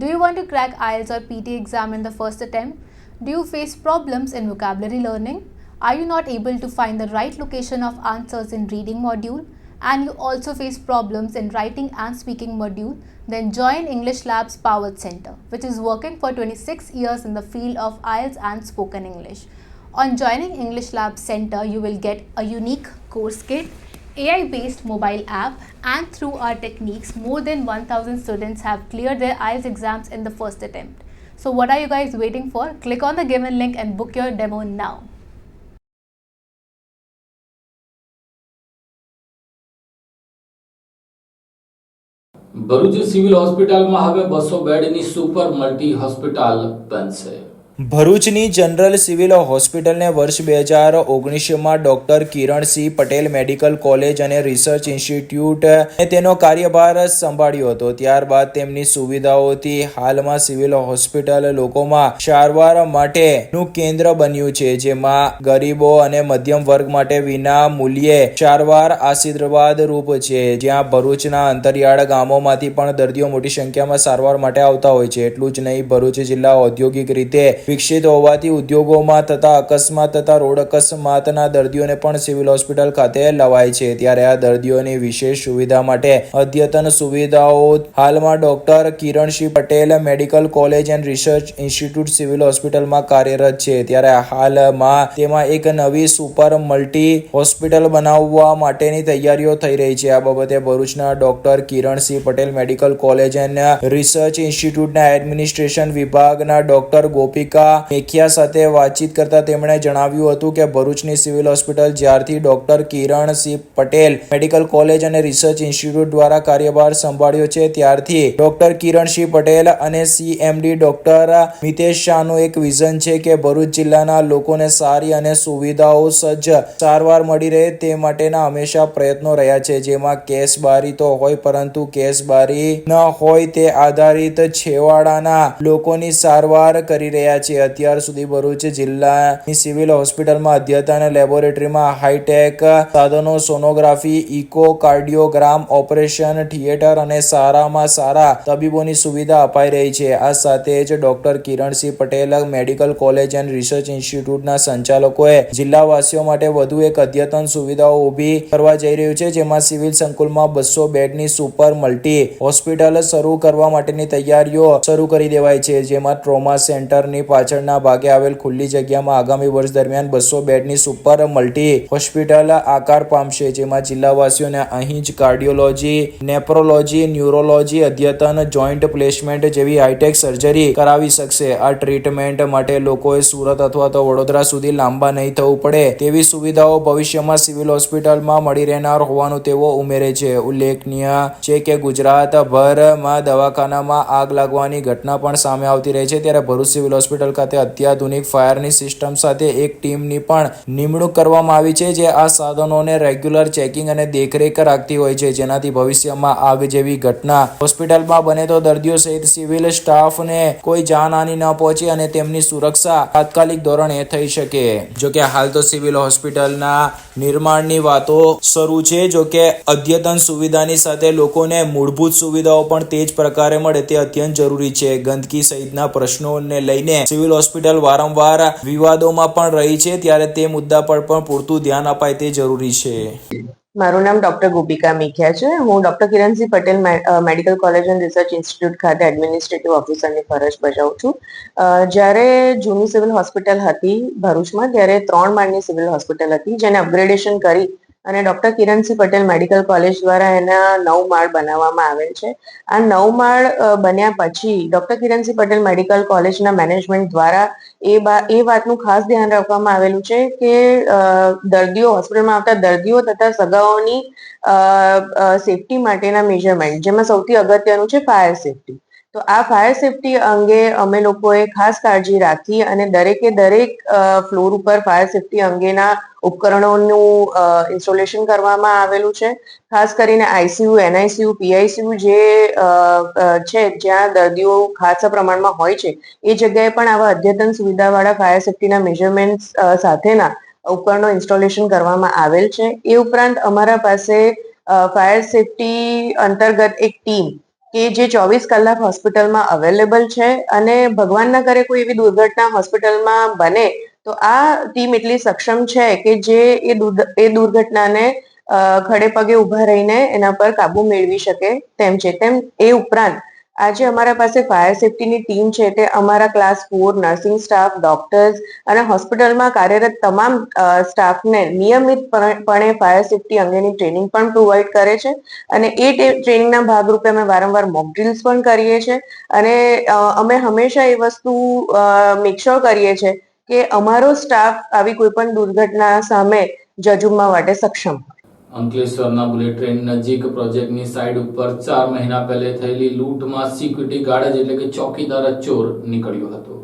Do you want to crack IELTS or PT exam in the first attempt? Do you face problems in vocabulary learning? Are you not able to find the right location of answers in reading module? And you also face problems in writing and speaking module? Then join English Labs Powered Center, which is working for 26 years in the field of IELTS and spoken English. On joining English Labs Center, you will get a unique course kit, AI-based mobile app, and through our techniques, more than 1,000 students have cleared their IELTS exams in the first attempt. So what are you guys waiting for? Click on the given link and book your demo now. Bharuch civil હોસ્પિટલમાં હવે 200 બેડની super multi hospital બનશે. ભરૂચની general civil હોસ્પિટલને વર્ષ 2019માં doctor Kiransinh Patel medical college અને research ઇન્સ્ટિટ્યૂટે તેનો કાર્યભાર સંભાળ્યો હતો. ત્યારબાદ તેમની સુવિધાઓથી હાલમાં સિવિલ હોસ્પિટલ લોકોમાં સારવાર માટેનું કેન્દ્ર બન્યું છે, જેમાં ગરીબો અને મધ્યમ વર્ગ માટે વિના મૂલ્યે સારવાર આશીર્વાદ રૂપ છે. જ્યાં ભરૂચના અંતરિયાળ ગામોમાંથી પણ દર્દીઓ મોટી સંખ્યામાં સારવાર માટે આવતા હોય છે. એટલું જ નહીં, ભરૂચ જિલ્લા ઔદ્યોગિક રીતે વિકસિત હોવાથી ઉદ્યોગોમાં થતા અકસ્માત તથા રોડ અકસ્માતના દર્દીઓને પણ સિવિલ હોસ્પિટલ ખાતે લવાય છે. ત્યારે આ દર્દીઓની વિશેષ સુવિધા માટે અદ્યતન સુવિધાઓ હાલમાં doctor Kiransinh Patel medical college and research institute civil હોસ્પિટલમાં કાર્યરત છે. ત્યારે હાલમાં તેમાં એક નવી સુપર મલ્ટી હોસ્પિટલ બનાવવા માટેની તૈયારીઓ થઈ રહી છે. આ બાબતે ભરૂચના doctor Kiransinh Patel medical college and research ઇન્સ્ટિટ્યૂટના એડમિનિસ્ટ્રેશન વિભાગના ડોક્ટર ગોપિકા મેખિયા સાથે વાતચીત કરતા તેમણે જણાવ્યું હતું કે ભરૂચની સિવિલ હોસ્પિટલ જ્યારથી doctor Kiransinh Patel medical college અને રિસર્ચ ઇન્સ્ટિટ્યૂટ દ્વારા કાર્યભાર સંભાળ્યો છે, ત્યારથી ડોક્ટર કિરણસિંહ પટેલ અને CMD ડોક્ટર મિતેશ શાહનું એક વિઝન છે કે ભરૂચ જિલ્લાના લોકોને સારી અને સુવિધાઓ સજ્જ સારવાર મળી રહે તે માટેના હંમેશા પ્રયત્નો રહ્યા છે. જેમાં કેશબારી તો હોય, પરંતુ કેશબારી ન હોય તે આધારિત છેવાડાના લોકોની સારવાર કરી રહ્યા છે. અત્યાર સુધી ભરૂચ જિલ્લાની સિવિલ હોસ્પિટલમાં અદ્યતન લેબોરેટરીમાં હાઈટેક સાધનો, sonography, echo cardiogram, operation theatre અને સારામાં સારા તબીબોની સુવિધા અપાઈ રહી છે. આ સાથે જ doctor Kiransinh Patel medical college and research ઇન્સ્ટિટ્યૂટના સંચાલકોએ જિલ્લાવાસીઓ માટે વધુ એક અદ્યતન સુવિધાઓ ઊભી કરવા જઈ રહ્યું છે, જેમાં સિવિલ સંકુલમાં 200 બેડની સુપર મલ્ટી હોસ્પિટલ શરૂ કરવા માટેની તૈયારીઓ શરૂ કરી દેવાઈ છે. જેમાં ટ્રોમા સેન્ટરની પાછળના ભાગે આવેલ ખુલ્લી જગ્યામાં આગામી વર્ષ દરમિયાન 200 બેડની સુપર મલ્ટી હોસ્પિટલ આકાર પામશે. જેમાં જિલ્લાવાસીઓને અહીં જ કાર્ડિયોલોજી, નેફ્રોલોજી, ન્યુરોલોજી, અદ્યતન જોઈન્ટ પ્લેસમેન્ટ જેવી હાઈટેક સર્જરી કરાવી શકશે. આ ટ્રીટમેન્ટ માટે લોકોએ સુરત અથવા તો વડોદરા સુધી લાંબા નહીં થવું પડે તેવી સુવિધાઓ ભવિષ્યમાં સિવિલ હોસ્પિટલમાં મળી રહેનાર હોવાનું તેઓ ઉમેરે છે. ઉલ્લેખનીય છે કે ગુજરાતભરમાં દવાખાનામાં આગ લાગવાની ઘટના પણ સામે આવતી રહે છે. ત્યારે ભરૂચ સિવિલ હોસ્પિટલ ખાતે અત્યાધુનિક ફાયરની સિસ્ટમ સાથે એક ટીમની પણ નિમણૂક કરવામાં આવી છે, જે આ સાધનોને રેગ્યુલર ચેકિંગ અને દેખરેખ રાખતી હોય છે, જેનાથી ભવિષ્યમાં આગ જેવી ઘટના હોસ્પિટલમાં બને તો દર્દીઓ સહિત સિવિલ સ્ટાફને કોઈ જાનહાનિ ન પહોંચે અને તેમની સુરક્ષા તાત્કાલિક ધોરણે થઈ શકે. જોકે હાલ તો સિવિલ હોસ્પિટલના નિર્માણની વાતો શરૂ છે. જોકે અદ્યતન સુવિધાની સાથે લોકોને મૂળભૂત સુવિધાઓ પણ તે જ પ્રકારે મળે તે અત્યંત જરૂરી છે. ગંદકી સહિતના પ્રશ્નોને લઈને સિવિલ હોસ્પિટલ વારંવાર વિવાદોમાં પણ રહી છે, ત્યારે તે મુદ્દા પર પણ પૂરતું ધ્યાન અપાય તે જરૂરી છે. મારું નામ ડોક્ટર ગોપિકા મેખિયા છે. હું doctor Kiransinh Patel medical college and research institute ખાતે એડમિનિસ્ટ્રેટિવ ઓફિસરની ફરજ બજાવું છું. જ્યારે જૂની સિવિલ હોસ્પિટલ હતી ભરૂચમાં, ત્યારે 3 માળની સિવિલ હોસ્પિટલ હતી, જેને અપગ્રેડેશન કરી અને doctor Kiransinh Patel medical college દ્વારા એના 9 માળ બનાવવામાં આવેલ છે. આ 9 માળ બન્યા પછી ડોક્ટર કિરણસિંહ પટેલ મેડિકલ કોલેજના મેનેજમેન્ટ દ્વારા એ વાતનું ખાસ ધ્યાન રાખવામાં આવેલું છે કે દર્દીઓ, હોસ્પિટલમાં આવતા દર્દીઓ તથા સગાઓની સેફટી માટેના મેજરમેન્ટ, જેમાં સૌથી અગત્યનું છે ફાયર સેફટી. તો આ ફાયર સેફટી અંગે અમે લોકોએ ખાસ કાળજી રાખી અને દરેકે દરેક ફ્લોર ઉપર ફાયર સેફટી અંગેના ઉપકરણોનું ઇન્સ્ટોલેશન કરવામાં આવેલું છે. ખાસ કરીને ICU, NICU, PICU જે છે, જ્યાં દર્દીઓ ખાસા પ્રમાણમાં હોય છે, એ જગ્યાએ પણ આવા અદ્યતન સુવિધાવાળા ફાયર સેફટીના મેજરમેન્ટ સાથેના ઉપકરણો ઇન્સ્ટોલેશન કરવામાં આવેલ છે. એ ઉપરાંત અમારા પાસે ફાયર સેફટી અંતર્ગત એક ટીમ કે જે 24 કલાક હોસ્પિટલમાં અવેલેબલ છે, અને ભગવાન ના કરે કોઈ એવી દુર્ઘટના હોસ્પિટલમાં બને તો આ ટીમ એટલી સક્ષમ છે કે જે એ દુર્ઘટનાને ખડે પગે ઉભા રહીને એના પર કાબુ મેળવી શકે તેમ છે. એ ઉપરાંત આજે અમારા પાસે ફાયર સેફટીની ટીમ છે તે અમારા ક્લાસ 4 નર્સિંગ સ્ટાફ, ડોક્ટર્સ અને હોસ્પિટલમાં કાર્યરત તમામ સ્ટાફને નિયમિતપણે ફાયર સેફટી અંગેની ટ્રેનિંગ પણ પ્રોવાઈડ કરે છે અને એ ટ્રેનિંગના ભાગરૂપે અમે વારંવાર મોક ડ્રિલ્સ પણ કરીએ છીએ અને અમે હંમેશા એ વસ્તુ મેક શ્યોર કરીએ છીએ કે અમારો સ્ટાફ આવી કોઈ પણ દુર્ઘટના સામે ઝઝૂમવા માટે સક્ષમ હોય. અંકલેશ્વરના બુલેટ ટ્રેન નજીક પ્રોજેક્ટની સાઇડ ઉપર 4 મહિના પહેલે થયેલી લૂંટમાં સિક્યુરિટી ગાર્ડ એટલે કે ચોકીદાર જ ચોર નીકળ્યો હતો.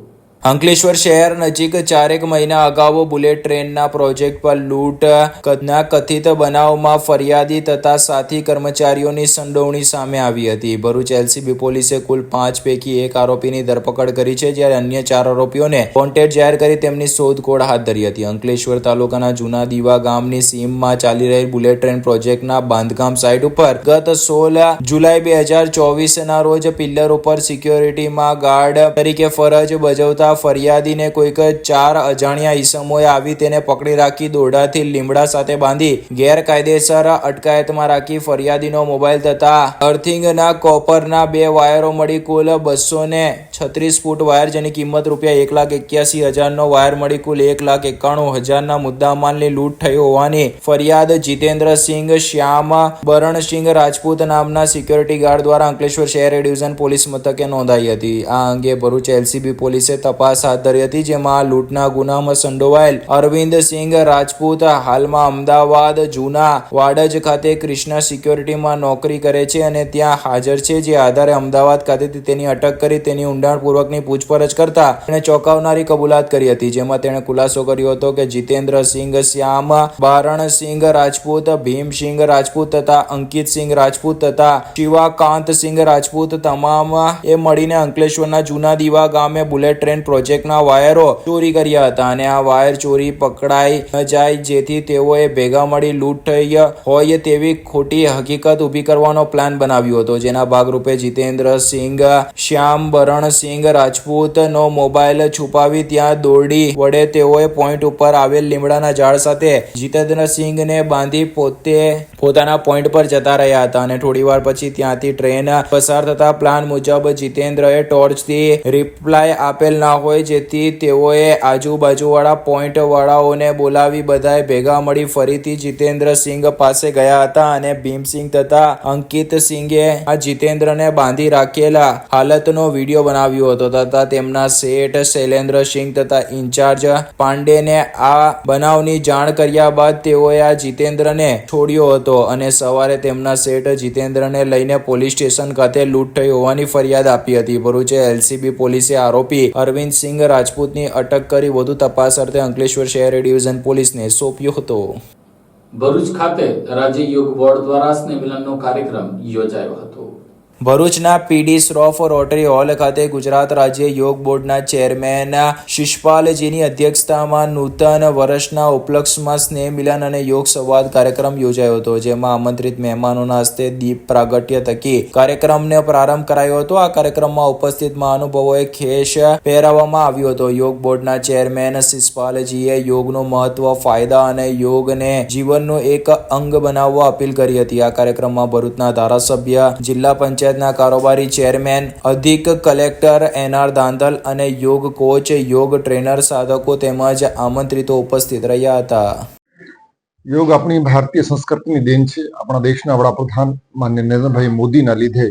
અંકલેશ્વર શહેર નજીક 4 મહિના અગાઉ બુલેટ ટ્રેનના પ્રોજેક્ટ પર લૂંટના કથિત બનાવમાં ફરિયાદી તથા સાથી કર્મચારીઓની સંડોવણી સામે આવી હતી. ભરૂચ એલસીબી પોલીસે કુલ 5 પૈકી 1 આરોપીની ધરપકડ કરી છે, જ્યારે અન્ય 4 આરોપીઓને વોન્ટેડ જાહેર કરી તેમની શોધખોળ હાથ ધરી હતી. અંકલેશ્વર તાલુકાના જૂના દીવા ગામની સીમમાં ચાલી રહેલ બુલેટ ટ્રેન પ્રોજેક્ટના બાંધકામ સાઇટ ઉપર ગત 16 જુલાઈ 2024ના રોજ પિલ્લર ઉપર સિક્યોરિટીમાં ગાર્ડ તરીકે ફરજ બજાવતા ફરિયાદીને કોઈક 4 અજાણ્યા ઈસમોએ આવી તેને પકડી રાખી દોરડાથી લીમડા સાથે બાંધી ગેરકાયદેસર અટકાયતમાં રાખી ફરિયાદીનો મોબાઈલ તથા અર્થિંગના કોપરના 2 વાયરો મળી કુલ 236 ફૂટ વાયર જેની કિંમત ₹1,81,000નો વાયર મળી કુલ ₹1,91,000ના મુદ્દામાલની લૂંટ થઈ હોવાની ફરિયાદ જીતેન્દ્રસિંહ શ્યામ બરણસિંહ રાજપૂત નામના સિક્યોરિટી ગાર્ડ દ્વારા અંકલેશ્વર શહેર ડિવિઝન પોલીસ મથકે નોંધાઈ હતી. આ અંગે ભરૂચ એલસીબી પોલીસે તપાસ હાથ ધરી હતી, જેમાં લૂંટના ગુનામાં સંડોવાયેલ અરવિંદસિંહ રાજપૂત હાલમાં અમદાવાદ જૂના વાડજ ખાતે કૃષ્ણા સિક્યોરિટીમાં નોકરી કરે છે અને ત્યાં હાજર છે, જે આધારે અમદાવાદ ખાતેથી તેની અટક કરી તેની ઊંડાણપૂર્વકની પૂછપરછ કરતા તેણે ચોંકાવનારી કબૂલાત કરી હતી, જેમાં તેણે ખુલાસો કર્યો હતો કે જીતેન્દ્રસિંહ શ્યામ બારણસિંહ રાજપૂત, ભીમસિંહ રાજપૂત તથા અંકિતસિંહ રાજપૂત તથા શિવાકાંતસિંહ રાજપૂત તમામ એ મળીને અંકલેશ્વરના જૂના દીવા ગામે બુલેટ ટ્રેન પ્રોજેક્ટના વાયરો ચોરી કર્યા હતા અને આ વાયર ચોરી પકડાઈ ન જાય જેથી તેઓએ ભેગા મળી લૂંટ થઈ હોય તેવી ખોટી હકીકત ઊભી કરવાનો પ્લાન બનાવ્યો હતો, જેના ભાગરૂપે જીતેન્દ્રસિંહ શ્યામ બરણસિંહ રાજપૂતનો મોબાઈલ છુપાવી ત્યાં દોરડી વડે તેઓએ પોઈન્ટ ઉપર આવેલ લીમડાના ઝાડ સાથે જીતેન્દ્રસિંહને બાંધી પોતાના પોઈન્ટ પર જતા રહ્યા હતા અને થોડીવાર પછી ત્યાંથી ટ્રેન પસાર થતા પ્લાન મુજબ જીતેન્દ્રએ ટોર્ચથી રિપ્લાય આપેલ ના હોય જેથી તેઓએ આજુબાજુવાળા પોઈન્ટ વાળાઓને બોલાવી બધાએ ભેગા મળી ફરીથી જીતેન્દ્રસિંહ પાસે ગયા હતા અને ભીમસિંહ તથા અંકિતસિંહે આ જીતેન્દ્રને બાંધી રાખેલા હાલતનો વિડીયો બનાવ્યો હતો તથા તેમના શેઠ શૈલેન્દ્રસિંહ તથા ઇન્ચાર્જ પાંડેને આ બનાવની જાણ કર્યા બાદ તેઓએ આ જીતેન્દ્રને છોડ્યો હતો અને સવારે તેમના શેઠ જીતેન્દ્રને લઈને પોલીસ સ્ટેશન ખાતે લૂંટ થઈ હોવાની ફરિયાદ આપી હતી. ભરૂચે એલસીબી પોલીસે આરોપી અરવિંદસિંહ રાજપૂતની અટક કરી વધુ તપાસ અર્થે અંકલેશ્વર શહેર ડિવિઝન પોલીસને સોંપ્યો હતો. ભરૂચ ખાતે રાજ્ય યોગ બોર્ડ દ્વારા સ્નેહ મિલનનો કાર્યક્રમ યોજાયો હતો. ભરૂચના પીડી શ્રોફ રોટરી હોલ ખાતે ગુજરાત રાજ્ય યોગ બોર્ડના ચેરમેન શિષપાલજીની અધ્યક્ષતામાં નૂતન વર્ષના ઉપલક્ષમાં સ્નેહ મિલન અને યોગ સંવાદ કાર્યક્રમ યોજાયો હતો, જેમાં આમંત્રિત મહેમાનોના હસ્તે દીપ પ્રાગટ્ય થકી કાર્યક્રમને પ્રારંભ કરાયો હતો. આ કાર્યક્રમમાં ઉપસ્થિત મહાનુભાવોએ ખેસ પહેરાવવામાં આવ્યો હતો. યોગ બોર્ડના ચેરમેન શિષપાલજીએ યોગનું મહત્વ, ફાયદા અને યોગને જીવનનું એક અંગ બનાવવા અપીલ કરી હતી. આ કાર્યક્રમમાં ભરૂચના ધારાસભ્ય, જિલ્લા પંચાયતના કારોબારી ચેરમેન, અધિક કલેક્ટર NR દાંધલ અને યોગ કોચ, યોગ ટ્રેનર, સાધકો તેમજ આમંત્રિતો ઉપસ્થિત રહ્યા હતા. યોગ આપણી ભારતીય સંસ્કૃતિની દેન છે. આપણા દેશના વડાપ્રધાન માનનીય નરેન્દ્રભાઈ મોદીના લીધે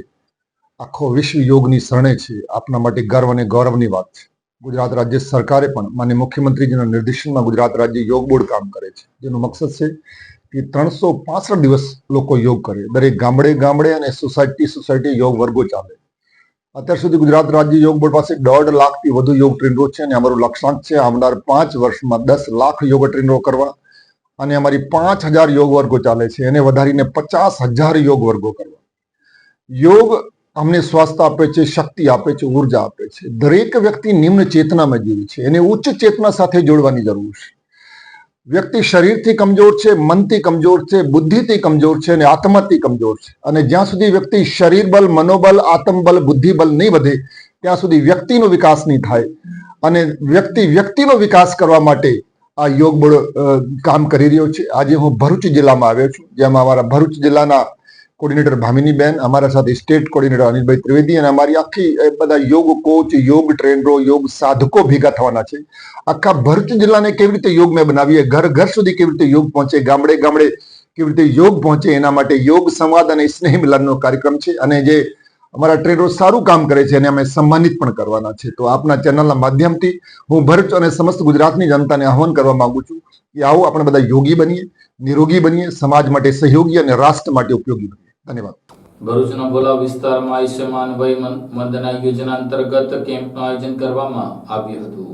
આખો વિશ્વ યોગની શરણે છે. આપના માટે ગર્વ અને ગૌરવની વાત છે. ગુજરાત રાજ્ય સરકારે પણ માનનીય મુખ્યમંત્રીજીના નિર્દેશનમાં ગુજરાત રાજ્ય યોગ બોર્ડ કામ કરે છે, જેનો મકસદ છે કે 365 દિવસ લોકો યોગ કરે. દરેક ગામડે અને સોસાયટી યોગ વર્ગો ચાલે. અત્યાર સુધી ગુજરાત રાજ્ય યોગ બોર્ડ પાસે 1.5 લાખથી વધુ યોગ ટ્રેનરો છે અને અમારું લક્ષ્યાંક છે આવનાર 5 વર્ષમાં 10 લાખ યોગ ટ્રેનરો કરવા અને અમારી 5000 યોગ વર્ગો ચાલે છે એને વધારીને 50,000 યોગ વર્ગો કરવા. યોગ અમને સ્વાસ્થ્ય આપે છે, શક્તિ આપે છે, ઉર્જા આપે છે. દરેક વ્યક્તિ નિમ્ન ચેતનામાં જીવે છે, એને ઉચ્ચ ચેતના સાથે જોડવાની જરૂર છે. વ્યક્તિ શરીરથી કમજોર છે, મનથી કમજોર છે, બુદ્ધિથી કમજોર છે અને આત્માથી કમજોર છે. અને જ્યાં સુધી વ્યક્તિ શરીર બલ, મનોબલ, આત્મબલ, બુદ્ધિબલ નહીં વધે ત્યાં સુધી વ્યક્તિનો વિકાસ નહીં થાય. અને વ્યક્તિનો વિકાસ કરવા માટે આ યોગ બોર્ડ કામ કરી રહ્યો છે. આજે હું ભરૂચ જિલ્લામાં આવ્યો છું, જેમાં અમારા ભરૂચ જિલ્લાના કોર્ડિનેટર ભામિનીબેન, અમારા સાથે સ્ટેટ કોર્ડિનેટર અનિલભાઈ ત્રિવેદી અને અમારી આખી બધા યોગ કોચ, યોગ ટ્રેનરો, યોગ સાધકો ભેગા થવાના છે. આખા ભરૂચ જિલ્લાને કેવી રીતે યોગમય બનાવીએ, ઘર ઘર સુધી કેવી રીતે યોગ પહોંચે, ગામડે ગામડે કેવી રીતે યોગ પહોંચે, એના માટે યોગ સંવાદ અને સ્નેહ મિલનનો કાર્યક્રમ છે. અને જે અમારા ટ્રેનરો સારું કામ કરે છે અને અમે સન્માનિત પણ કરવાના છે. તો આપના ચેનલના માધ્યમથી હું ભરૂચ અને સમસ્ત ગુજરાતની જનતાને આહ્વાન કરવા માંગુ છું કે આવો આપણે બધા યોગી બનીએ, નિરોગી બનીએ, સમાજ માટે સહયોગી અને રાષ્ટ્ર માટે ઉપયોગી બનીએ. ધન્યવાદ. ભરૂચના બોલાવ વિસ્તારમાં આયુષ્યમાન વય વંદના યોજના અંતર્ગત કેમ્પનું આયોજન કરવામાં આવ્યું હતું.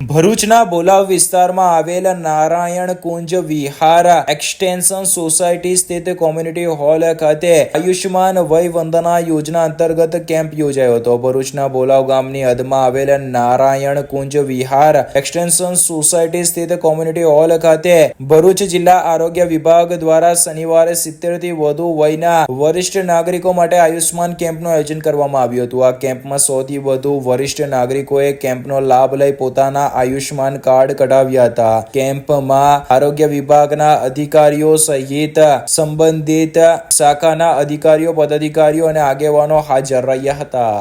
ભરૂચના બોલાવ વિસ્તારમાં આવેલ નારાયણ કુંજ વિહાર એક્સટેન્શન સોસાયટી સ્થિત કોમ્યુનિટી હોલ ખાતે આયુષ્યમાન વય વંદના યોજના અંતર્ગત કેમ્પ યોજાયો હતો. ભરૂચના બોલાવ ગામની હદમાં આવેલ નારાયણ કુંજ વિહાર એક્સટેન્શન સોસાયટી સ્થિત કોમ્યુનિટી હોલ ખાતે ભરૂચ જિલ્લા આરોગ્ય વિભાગ દ્વારા શનિવારે 70 થી વધુ વયના વરિષ્ઠ નાગરિકો માટે આયુષ્યમાન કેમ્પનું આયોજન કરવામાં આવ્યું હતું. આ કેમ્પમાં 100 થી વધુ વરિષ્ઠ નાગરિકોએ કેમ્પનો લાભ લઈ પોતાના આયુષ્યમાન કાર્ડ કઢાવ્યા હતા. કેમ્પમાં આરોગ્ય વિભાગના અધિકારીઓ સહિત સંબંધિત શાખાના અધિકારીઓ, પદાધિકારીઓ અને આગેવાનો હાજર રહ્યા હતા.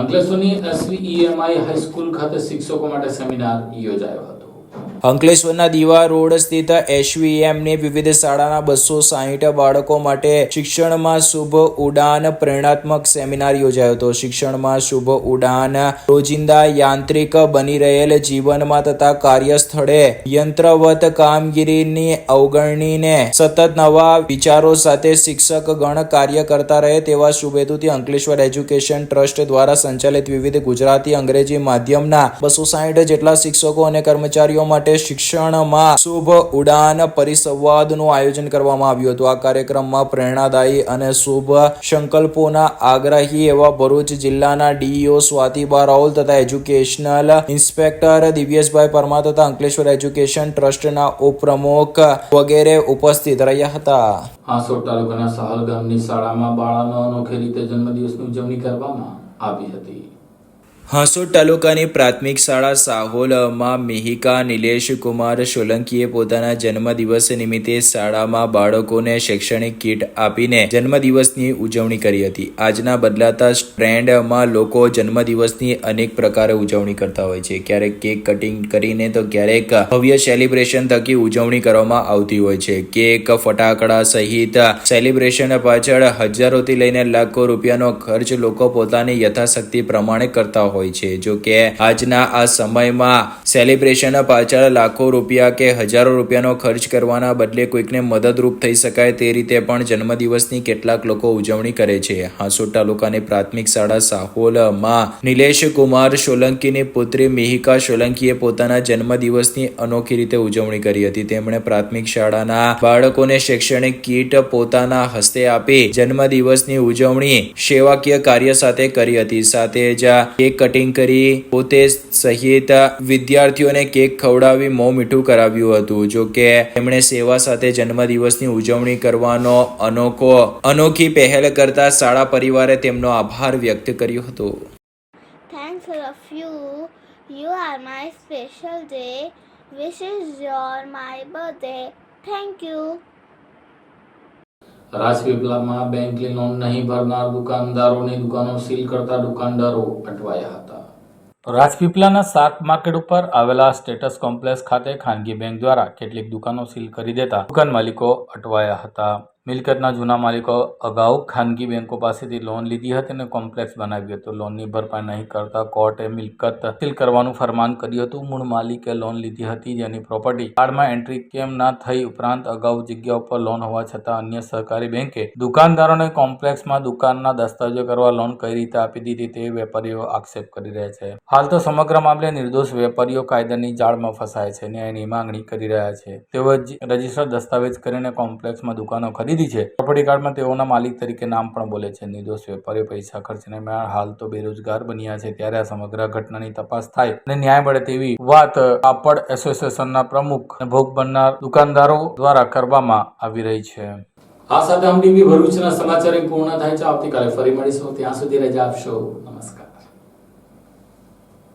અંકલેશ્વરની SVEMI હાઈસ્કૂલ ખાતે શિક્ષકો માટે સેમિનાર યોજાયો હતો. અંકલેશ્વરના દીવા રોડ સ્થિત SVMની વિવિધ શાળાના 260 બાળકો માટે શિક્ષણમાં શુભ ઉડાન પ્રેરણાત્મક સેમિનાર યોજાયો હતો. શિક્ષણમાં શુભ ઉડાન રોજિંદા યાંત્રિક બની રહેલ જીવનમાં તથા કાર્યસ્થળે યંત્રવત કામગીરીની અવગણીને સતત નવા વિચારો સાથે શિક્ષક ગણ કાર્ય કરતા રહે તેવા શુભ હેતુથી અંકલેશ્વર એજ્યુકેશન ટ્રસ્ટ દ્વારા સંચાલિત વિવિધ ગુજરાતી, અંગ્રેજી માધ્યમના 260 જેટલા શિક્ષકો અને કર્મચારીઓ માટે શિક્ષણમાં શુભ ઉડાન પરિસંવાદનું આયોજન કરવામાં આવ્યું હતું. આ કાર્યક્રમમાં પ્રેરણાદાયી અને શુભ સંકલ્પોના આગ્રહી એવા ભરૂચ જિલ્લાના DEO સ્વાતિબા રાહુલ તથા એજ્યુકેશનલ ઇન્સ્પેક્ટર દિવ્યેશભાઈ પરમાર તથા અંકલેશ્વર એજ્યુકેશન ટ્રસ્ટના ઉપપ્રમુખ વગેરે ઉપસ્થિત રહ્યા હતા. હાંસોટ તાલુકાના સહાલ ગામની શાળામાં બાળાનો અનોખી રીતે જન્મદિવસની ઉજવણી કરવામાં આવી હતી. હાંસોટ તાલુકાની પ્રાથમિક શાળા સાહોલમાં મિહિકા નિલેશ કુમાર સોલંકીએ પોતાના જન્મદિવસ નિમિત્તે શાળામાં બાળકોને શૈક્ષણિક કીટ આપીને જન્મદિવસની ઉજવણી કરી હતી. આજના બદલાતા ટ્રેન્ડમાં લોકો જન્મદિવસની અનેક પ્રકારે ઉજવણી કરતા હોય છે. ક્યારેક કેક કટિંગ કરીને તો ક્યારેક ભવ્ય સેલિબ્રેશન થકી ઉજવણી કરવામાં આવતી હોય છે. કેક, ફટાકડા સહિત સેલિબ્રેશન પાછળ હજારોથી લઈને લાખો રૂપિયાનો ખર્ચ લોકો પોતાની યથાશક્તિ પ્રમાણે કરતા હોય છે. જો કે આજના આ સમયમાં સેલિબ્રેશન પાછળ લાખો રૂપિયા કે હજારો રૂપિયાનો ખર્ચ કરવાના બદલે કોઈકને મદદરૂપ થઈ શકાય તે રીતે પણ જન્મદિવસની કેટલાક લોકો ઉજવણી કરે છે. હાંસોટ તાલુકાની પ્રાથમિક શાળા સાહોલમાં નિલેશ કુમાર સોલંકીની પુત્રી મિહિકા સોલંકીએ પોતાના જન્મદિવસની અનોખી રીતે ઉજવણી કરી હતી. તેમણે પ્રાથમિક શાળાના બાળકોને શૈક્ષણિક કીટ પોતાના હસ્તે આપી જન્મદિવસની ઉજવણી સેવાકીય કાર્ય સાથે કરી હતી. સાથે જ કેક કટિંગ કરી પોતે સહિત વિદ્યાર્થીઓને કેક ખવડાવી મોં મીઠું કરાવ્યું હતું. જો કે તેમણે સેવા સાથે જન્મદિવસની ઉજવણી કરવાનો અનોખી પહેલ કરતા શાળા પરિવારે તેમનો આભાર વ્યક્ત કર્યો હતો. Thanks all of you. You are my special day. Wishes your my birthday. Thank you. રાજપીપળામાં બેંકની લોન નહીં ભરનાર દુકાનદારોની દુકાનો સીલ કરતા દુકાનદારો અટવાયા હતા. રાજપીપળાના શાક માર્કેટ ઉપર આવેલા સ્ટેટસ કોમ્પ્લેક્સ ખાતે ખાનગી બેંક દ્વારા કેટલીક દુકાનો સીલ કરી દેતા દુકાન માલિકો અટવાયા હતા. મિલકતના જૂના માલિકો અગાઉ ખાનગી બેંકો પાસેથી લોન લીધી હતી અને કોમ્પ્લેક્સ બનાવ્યું હતું. લોનની ભરપાઈ નહીં કરતા કોર્ટે મિલકત સીલ કરવાનું ફરમાન કર્યું હતું. મૂળ માલિકે લોન લીધી હતી જેની પ્રોપર્ટી કાર્ડમાં એન્ટ્રી કેમ ના થઈ, ઉપરાંત અગાઉ જગ્યા ઉપર લોન હોવા છતાં અન્ય સહકારી બેંકે દુકાનદારોને કોમ્પ્લેક્સમાં દુકાનના દસ્તાવેજો કરવા લોન કઈ રીતે આપી દીધી તે વેપારીઓ આક્ષેપ કરી રહ્યા છે. હાલ તો સમગ્ર મામલે નિર્દોષ વેપારીઓ કાયદાની જાળમાં ફસાય છે. ન્યાયની માંગણી કરી રહ્યા છે. તેઓ રજીસ્ટર દસ્તાવેજ કરીને કોમ્પ્લેક્સમાં દુકાનો ખરીદી છે. પ્રોપર્ટી કાર્ડમાં તેઓના માલિક તરીકે નામ પણ બોલે છે. નિર્દોષ વેપારીઓ પૈસા ખર્ચીને હાલ તો બેરોજગાર બન્યા છે. ત્યારે આ સમગ્ર ઘટનાની તપાસ થાય અને ન્યાય મળે તેવી વાત કાપડ એસોસિએશનના પ્રમુખ અને ભોગ બનનાર દુકાનદારો દ્વારા કરવામાં આવી રહી છે. આ સાથે હમ ટીવી ભરૂચના સમાચાર પૂર્ણ થાય છે. આવતીકાલે ફરી મળીશું. ત્યાં સુધી રજા આપશો. નમસ્કાર.